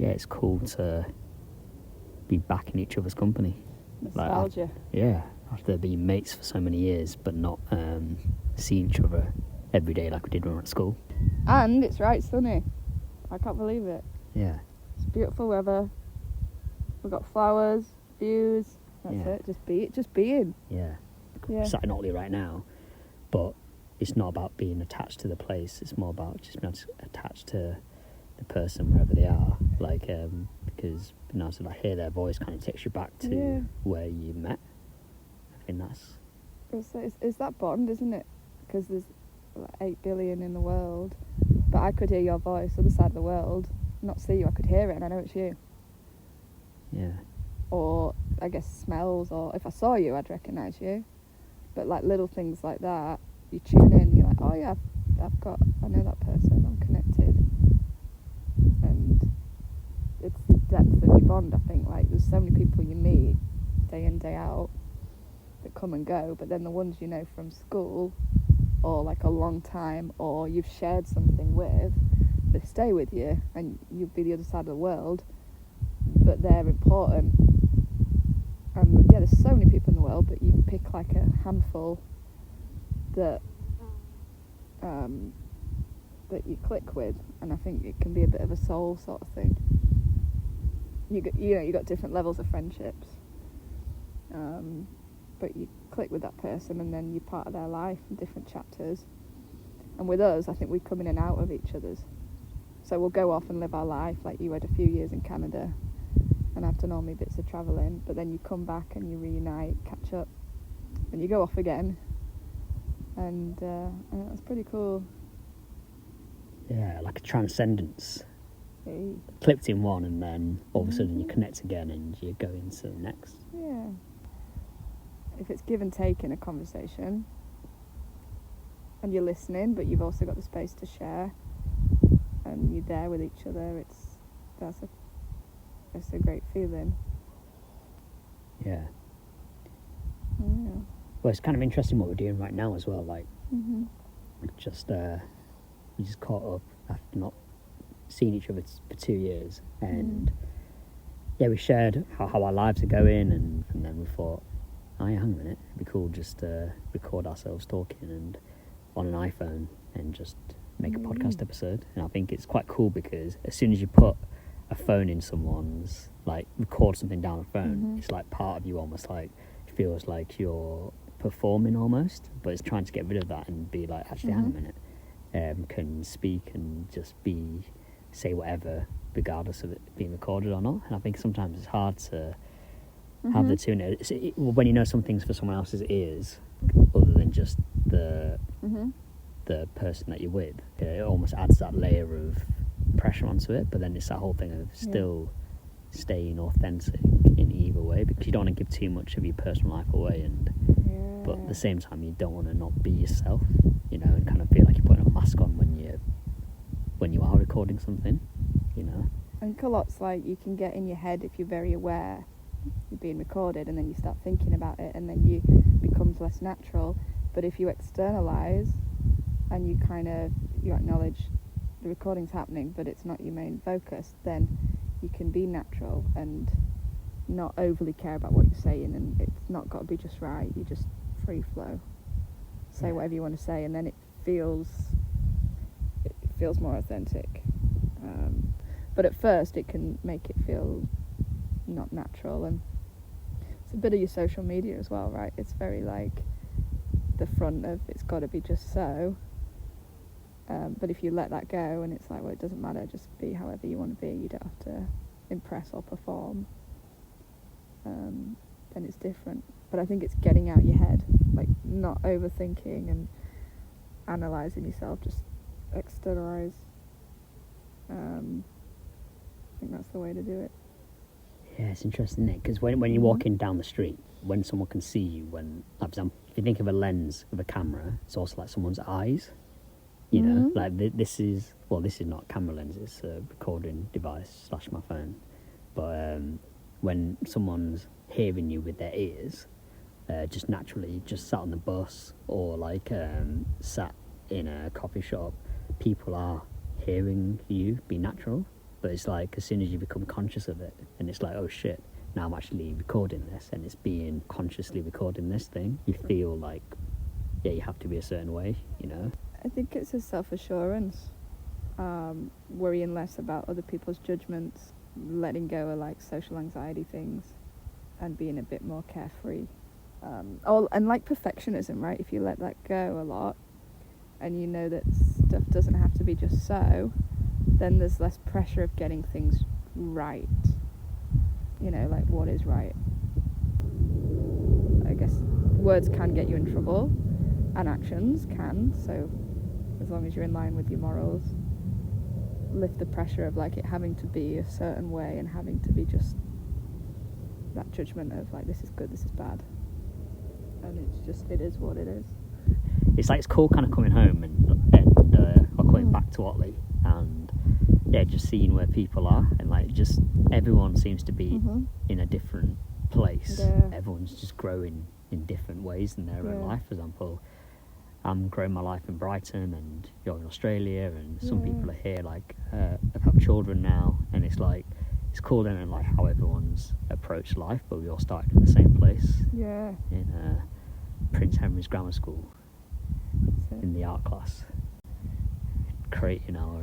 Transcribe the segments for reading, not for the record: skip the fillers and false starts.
it's cool to be back in each other's company. Nostalgia. After being mates for so many years, but not seeing each other every day like we did when we were at school. And it's right sunny. I can't believe it. Yeah. It's beautiful weather. We've got flowers, views. That's it. Just being. Yeah. Yeah. Sat in Otley right now, but it's not about being attached to the place. It's more about just being attached to the person wherever they are. Like, because so I hear their voice kind of takes you back to where you met. I think that's... It's that bond, isn't it? Because there's 8 billion in the world, but I could hear your voice other side of the world, not see you. I could hear it and I know it's you. Yeah. Or I guess smells, or if I saw you I'd recognise you. But like little things like that, you tune in, you're like, oh yeah, I know that person, I'm connected. And it's the depth that you bond, I think. Like there's so many people you meet day in, day out that come and go, but then the ones you know from school or like a long time, or you've shared something with, they stay with you, and you'll be the other side of the world, but they're important. And there's so many people in the world, but you pick like a handful that you click with, and I think it can be a bit of a soul sort of thing. You got different levels of friendships, but you click with that person, and then you're part of their life in different chapters. And with us, I think we come in and out of each other's. So we'll go off and live our life, like you had a few years in Canada, and I've done all my bits of travelling, but then you come back and you reunite, catch up, and you go off again, and that's pretty cool. Yeah, like a transcendence. Hey. Clipped in one, and then all of a sudden you connect again and you go into the next. Yeah. If it's give and take in a conversation, and you're listening, but you've also got the space to share, and you're there with each other, that's a great feeling. Yeah. Yeah. Well, it's kind of interesting what we're doing right now as well. Like, we just caught up after not seeing each other for 2 years, and we shared how our lives are going, and then we thought, oh yeah, hang a minute, it'd be cool just to record ourselves talking and on an iPhone and just make a podcast episode. And I think it's quite cool because as soon as you put a phone in someone's, like, record something down a phone, it's like part of you almost like feels like you're performing almost, but it's trying to get rid of that and be like, actually hang a minute, can speak and just say whatever regardless of it being recorded or not. And I think sometimes it's hard to have the two in it. When you know some things for someone else's ears other than just the person that you're with, it almost adds that layer of pressure onto it. But then it's that whole thing of still staying authentic in either way, because you don't want to give too much of your personal life away, but at the same time you don't want to not be yourself, and kind of feel like you're putting a mask on when you are recording something, I think a lot's like you can get in your head if you're very aware you're being recorded, and then you start thinking about it, and then you becomes less natural. But if you externalize and you acknowledge the recording's happening but it's not your main focus, then you can be natural and not overly care about what you're saying, and it's not got to be just right. You just free flow, say whatever you want to say, and then it feels more authentic. But at first it can make it feel not natural, and it's a bit of your social media as well, right? It's very like the front of it's got to be just so, but if you let that go and it's like, well, it doesn't matter, just be however you want to be, you don't have to impress or perform, then it's different. But I think it's getting out your head, like not overthinking and analysing yourself, just externalise. I think that's the way to do it. Yeah, it's interesting, isn't it? Because when you're walking down the street, when someone can see you, for example, if you think of a lens of a camera, it's also like someone's eyes. Like this is not a camera lens, it's a recording device / my phone. But when someone's hearing you with their ears, just naturally, just sat on the bus or like sat in a coffee shop, people are hearing you be natural. But it's like, as soon as you become conscious of it, and it's like, oh shit, now I'm actually recording this, and it's being consciously recording this thing, you feel like, yeah, you have to be a certain way, you know? I think it's a self-assurance, worrying less about other people's judgments, letting go of like social anxiety things, and being a bit more carefree. And like perfectionism, right? If you let that go a lot, and you know that stuff doesn't have to be just so, then there's less pressure of getting things right. You know, like what is right. I guess words can get you in trouble, and actions can, so as long as you're in line with your morals, lift the pressure of like it having to be a certain way and having to be just that judgment of like, this is good, this is bad, and it's just, it is what it is. It's like, it's cool kind of coming home and or coming back to Otley, and yeah, just seeing where people are, and like, just everyone seems to be in a different place. Everyone's just growing in different ways in their own life. For example, I'm growing my life in Brighton, and you're in Australia, and some people are here, like, have children now, and it's like, it's cool then, and like how everyone's approached life, but we all started in the same place. In Prince Henry's Grammar School, in the art class, creating our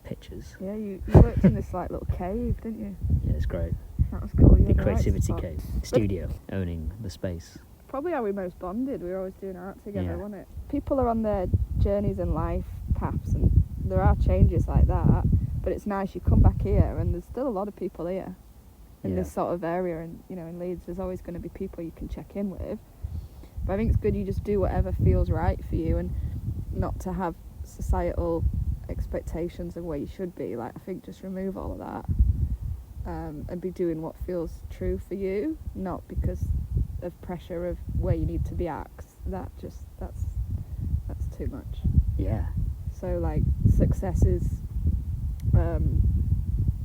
pictures. Yeah, you worked in this like little cave, didn't you? Yeah, it's great. That was cool. The creativity cave, studio, owning the space. Probably how we most bonded. We were always doing art together, wasn't it? People are on their journeys in life, paths, and there are changes like that, but it's nice, you come back here and there's still a lot of people here in this sort of area, and you know, in Leeds there's always going to be people you can check in with. But I think it's good you just do whatever feels right for you, and not to have societal expectations of where you should be. Like, I think just remove all of that, and be doing what feels true for you, not because of pressure of where you need to be at. That's too much. Yeah. So like, success is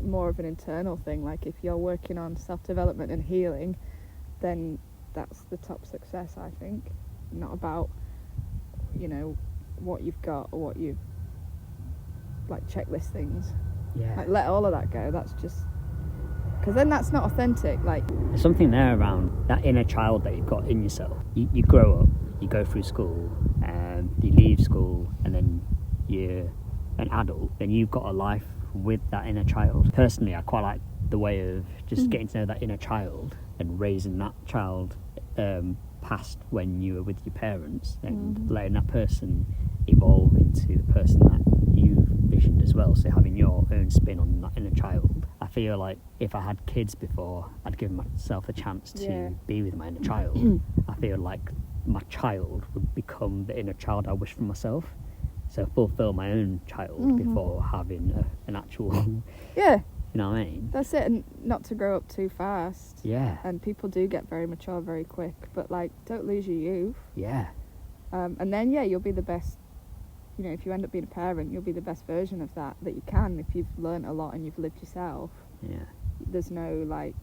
more of an internal thing. Like, if you're working on self-development and healing, then that's the top success, I think. Not about, you know, what you've got or what you've, like, checklist things. Like, let all of that go. That's just, because then that's not authentic. Like, there's something there around that inner child that you've got in yourself. You grow up, you go through school, and you leave school, and then you're an adult, then you've got a life with that inner child. Personally, I quite like the way of just getting to know that inner child and raising that child past when you were with your parents, and letting that person evolve into the person that you visioned as well. So having your own spin on that inner child. I feel like if I had kids before, I'd given myself a chance to be with my inner child. I feel like my child would become the inner child I wish for myself. So fulfill my own child before having an actual... You know what I mean? That's it, and not to grow up too fast. Yeah. And people do get very mature very quick, but like, don't lose your youth. Yeah. And then you'll be the best. You know, if you end up being a parent, you'll be the best version of that you can, if you've learnt a lot and you've lived yourself. Yeah. There's no like,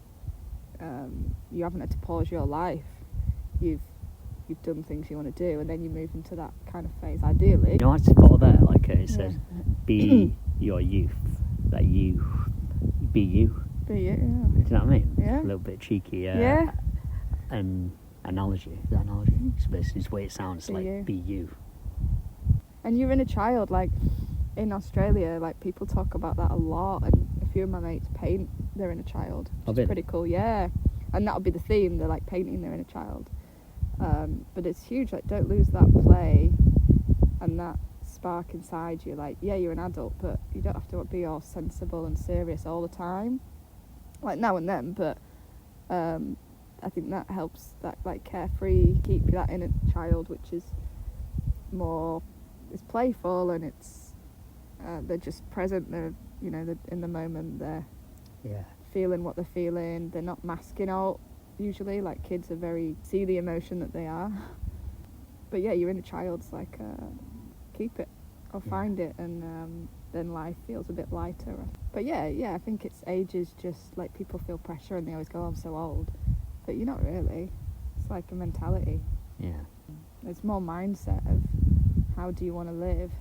you haven't had to pause your life. You've done things you want to do, and then you move into that kind of phase, ideally. You know, I just thought there, like it says, be your youth, that you be you. Be you, yeah. Do you know what I mean? Yeah. A little bit cheeky. An analogy. Is that analogy? It's basically the way it sounds, Be like you. be you. And you're in a child, like in Australia, like people talk about that a lot, and a few of my mates paint their inner child, which is pretty cool. Yeah, and that'll be the theme. They're like painting their inner child, but it's huge. Like, don't lose that play and that spark inside you. Like, yeah, you're an adult, but you don't have to be all sensible and serious all the time. Like, now and then, but I think that helps. That like carefree, keep that inner child, which is more. It's playful, and it's they're just present. They're they're in the moment. They're feeling what they're feeling. They're not masking out usually. Like, kids are very see the emotion that they are. But yeah, your inner child's like keep it or find it, and then life feels a bit lighter. But yeah, I think it's ages. Just like, people feel pressure and they always go, "Oh, I'm so old," but you're not really. It's like a mentality. Yeah, it's more mindset of how do you want to live,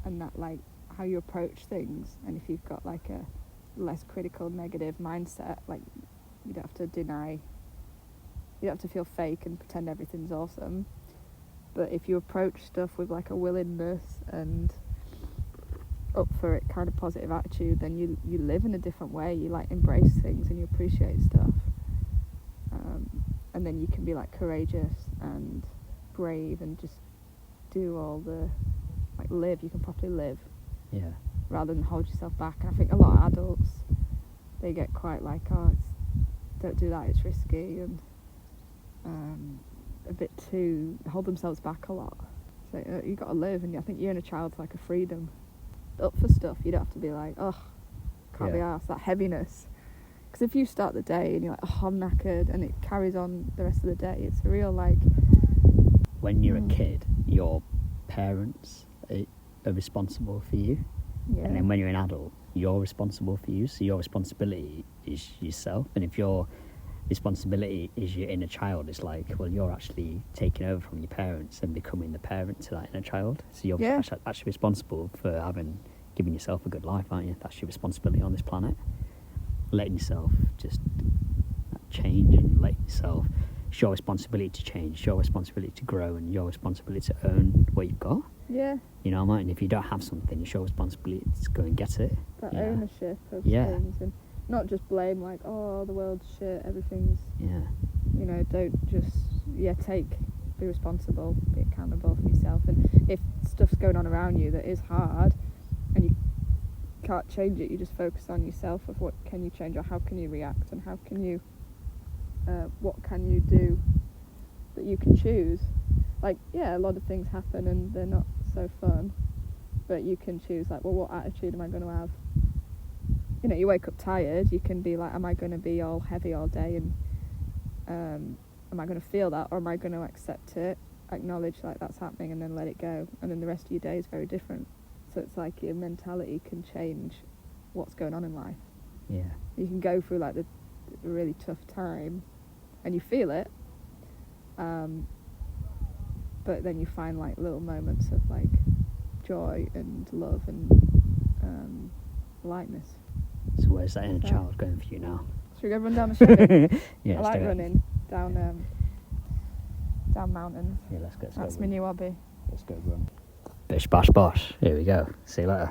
and that like how you approach things, and if you've got like a less critical negative mindset, like you don't have to deny, you don't have to feel fake and pretend everything's awesome. But if you approach stuff with like a willingness and up for it kind of positive attitude, then you live in a different way. You like embrace things and you appreciate stuff, and then you can be like courageous and brave and just do all the like live. You can properly live, Yeah. rather than hold yourself back. And I think a lot of adults, they get quite like, don't do that, it's risky, and a bit too hold themselves back a lot. So you got to live, and I think you and a child's like a freedom. Up for stuff, you don't have to be like, oh, can't be arsed, that heaviness. Because if you start the day and you're like, oh, I'm knackered, and it carries on the rest of the day, it's a real like... When you're a kid, your parents are responsible for you. Yeah. And then when you're an adult, you're responsible for you. So your responsibility is yourself. And if your responsibility is your inner child, it's like, well, you're actually taking over from your parents and becoming the parent to that inner child. So you're actually responsible for giving yourself a good life, aren't you? That's your responsibility on this planet. Letting yourself just change, and letting yourself, it's your responsibility to change, it's your responsibility to grow, and your responsibility to own what you've got. Yeah. You know what I mean? And if you don't have something, it's your responsibility to go and get it. That ownership of things, and not just blame like, oh, the world's shit, everything's... Yeah. You know, don't just, be responsible, be accountable for yourself. And if stuff's going on around you that is hard, and you can't change it, you just focus on yourself of what can you change, or how can you react, and how can you, what can you do that you can choose. Like, a lot of things happen and they're not so fun, but you can choose, like, well, what attitude am I going to have? You know, you wake up tired, you can be like, am I going to be all heavy all day, and am I going to feel that, or am I going to accept it, acknowledge like that's happening, and then let it go, and then the rest of your day is very different. So it's like your mentality can change what's going on in life. Yeah. You can go through like the really tough time and you feel it, but then you find like little moments of like joy and love and lightness. So where's that inner child going for you now? Should we go run down the street? Yeah, I like running down mountains. Yeah, let's go. That's my new hobby. Let's go run. Bish bash bosh. Here we go. See you later.